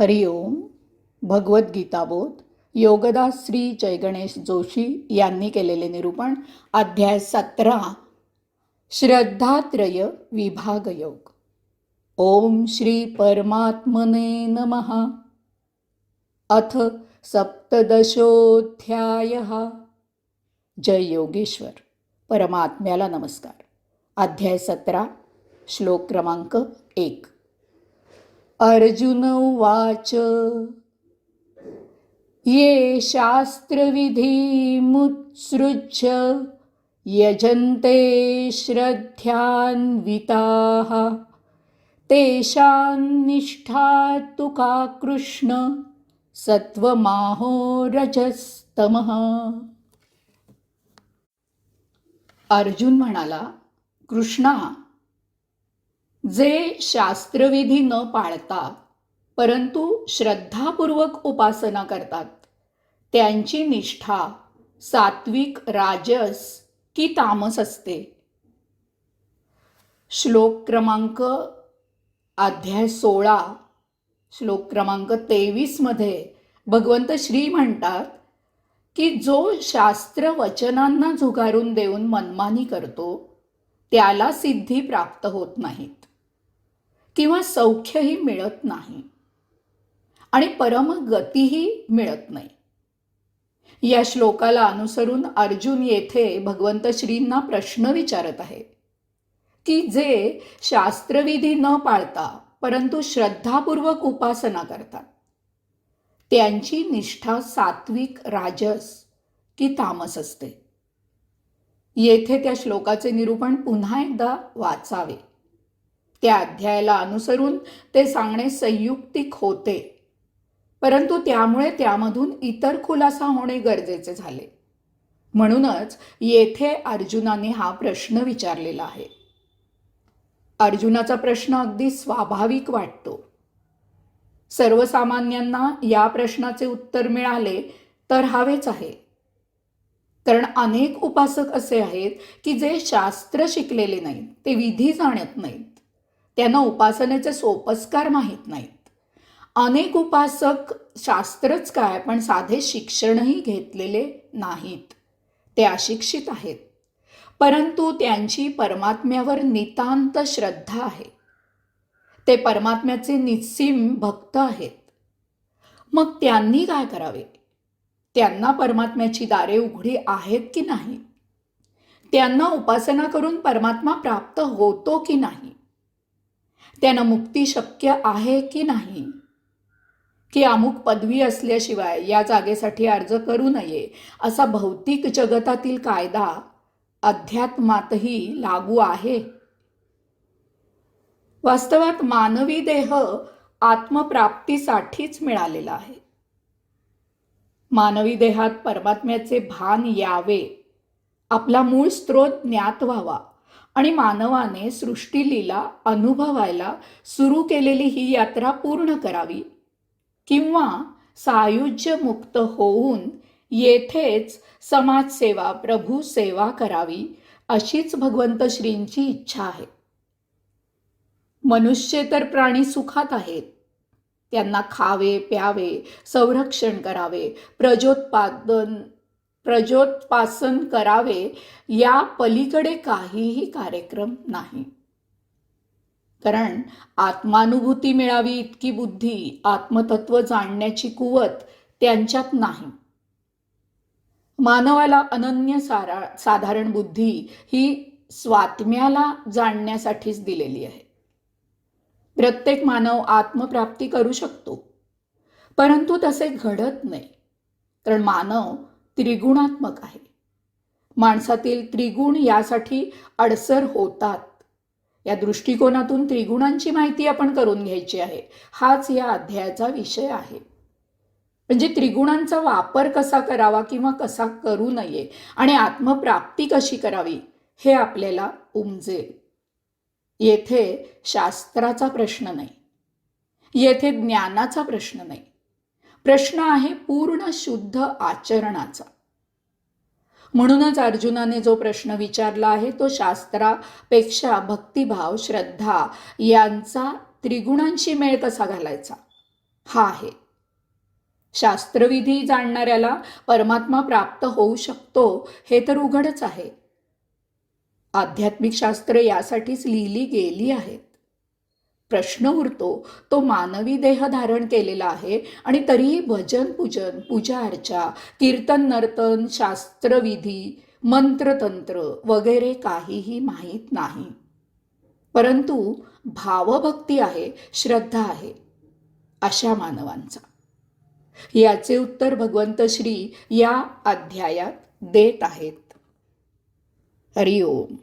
हरिओम. भगवद्गीताबोध योगदास श्री जयगणेश जोशी यांनी केलेले निरूपण. अध्याय 17. श्रद्धात्रय विभाग योग. ओम श्री परमात्मने नमः. अथ सप्तदशोऽध्यायः. जय योगेश्वर. परमात्म्याला नमस्कार. अध्याय 17, श्लोक क्रमांक 1. अर्जुन उवाच. ये शास्त्रविधिमुत्सृज्य यजन्ते श्रद्धान्विताः तेषां निष्ठा तु का कृष्ण सत्वमाहो रजस्तमः. अर्जुन म्हणाला, कृष्णा, जे शास्त्रविधी न पाळता परंतु श्रद्धापूर्वक उपासना करतात त्यांची निष्ठा सात्विक, राजस की तामस असते. श्लोक क्रमांक अध्याय 16 श्लोक क्रमांक 23 मध्ये भगवंत श्री म्हणतात की जो शास्त्र वचनांना झुगारून देऊन मनमानी करतो त्याला सिद्धी प्राप्त होत नाहीत किंवा सौख्यही मिळत नाही आणि परमगतीही मिळत नाही. या श्लोकाला अनुसरून अर्जुन येथे भगवंत श्रींना प्रश्न विचारत आहे की जे शास्त्रविधी न पाळता परंतु श्रद्धापूर्वक उपासना करतात त्यांची निष्ठा सात्विक, राजस की तामस असते. येथे त्या श्लोकाचे निरूपण पुन्हा एकदा वाचावे. त्या अध्यायाला अनुसरून ते सांगणे संयुक्तिक होते, परंतु त्यामुळे त्यामधून इतर खुलासा होणे गरजेचे झाले. म्हणूनच येथे अर्जुनाने हा प्रश्न विचारलेला आहे. अर्जुनाचा प्रश्न अगदी स्वाभाविक वाटतो. सर्वसामान्यांना या प्रश्नाचे उत्तर मिळाले तर हवेच आहे. कारण अनेक उपासक असे आहेत की जे शास्त्र शिकलेले नाहीत, ते विधी जाणत नाहीत, त्यांना उपासनेचे सोपस्कार माहीत नाहीत. अनेक उपासक शास्त्रच काय पण साधे शिक्षणही घेतलेले नाहीत, ते अशिक्षित आहेत, परंतु त्यांची परमात्म्यावर नितांत श्रद्धा आहे. ते परमात्म्याचे निस्सीम भक्त आहेत. मग त्यांनी काय करावे? त्यांना परमात्म्याची दारे उघडी आहेत की नाही? त्यांना उपासना करून परमात्मा प्राप्त होतो की नाही? त्यांना मुक्ती शक्य आहे की नाही? की अमुक पदवी असल्याशिवाय या जागेसाठी अर्ज करू नये असा भौतिक जगतातील कायदा अध्यात्मातही लागू आहे? वास्तवात मानवी देह आत्मप्राप्तीसाठीच मिळालेला आहे. मानवी देहात परमात्म्याचे भान यावे, आपला मूळ स्रोत ज्ञात व्हावा आणि मानवाने सृष्टीलीला अनुभवायला सुरू केलेली ही यात्रा पूर्ण करावी किंवा सायुज्य मुक्त होऊन येथेच समाजसेवा, प्रभू सेवा करावी अशीच भगवंत श्रींची इच्छा आहे. मनुष्य तर प्राणी सुखात आहेत. त्यांना खावे, प्यावे, संरक्षण करावे, प्रजोत्पासन करावे या पलीकडे काहीही कार्यक्रम नाही. कारण आत्मानुभूती मिळावी इतकी बुद्धी, आत्मतत्व जाणण्याची कुवत त्यांच्यात नाही. मानवाला अनन्य साधारण बुद्धी ही स्वात्म्याला जाणण्यासाठीच दिलेली आहे. प्रत्येक मानव आत्मप्राप्ती करू शकतो, परंतु तसे घडत नाही. कारण मानव त्रिगुणात्मक आहे. माणसातील त्रिगुण यासाठी अडसर होतात. या दृष्टिकोनातून त्रिगुणांची माहिती आपण करून घ्यायची आहे. हाच या अध्यायाचा विषय आहे. म्हणजे त्रिगुणांचा वापर कसा करावा किंवा कसा करू नये आणि आत्मप्राप्ती कशी करावी हे आपल्याला उमजेल. येथे शास्त्राचा प्रश्न नाही, येथे ज्ञानाचा प्रश्न नाही. प्रश्न आहे पूर्ण शुद्ध आचरणाचा. म्हणूनच अर्जुनाने जो प्रश्न विचारला आहे तो शास्त्रापेक्षा भक्तिभाव, श्रद्धा यांचा त्रिगुणांशी मेळ कसा घालायचा हा आहे. शास्त्रविधी जाणणाऱ्याला परमात्मा प्राप्त होऊ शकतो हे तर उघडच आहे. आध्यात्मिक शास्त्र यासाठीच लिहिली गेली आहेत. प्रश्न उरतो तो मानवी देह धारण केलेला आहे आणि तरीही भजन पूजन, पूजा अर्चा, कीर्तन नर्तन, शास्त्रविधी, मंत्रतंत्र वगैरे काहीही माहीत नाही. परंतु भावभक्ती आहे, श्रद्धा आहे अशा मानवांचा. याचे उत्तर भगवंत श्री या अध्यायात देत आहेत. हरिओम.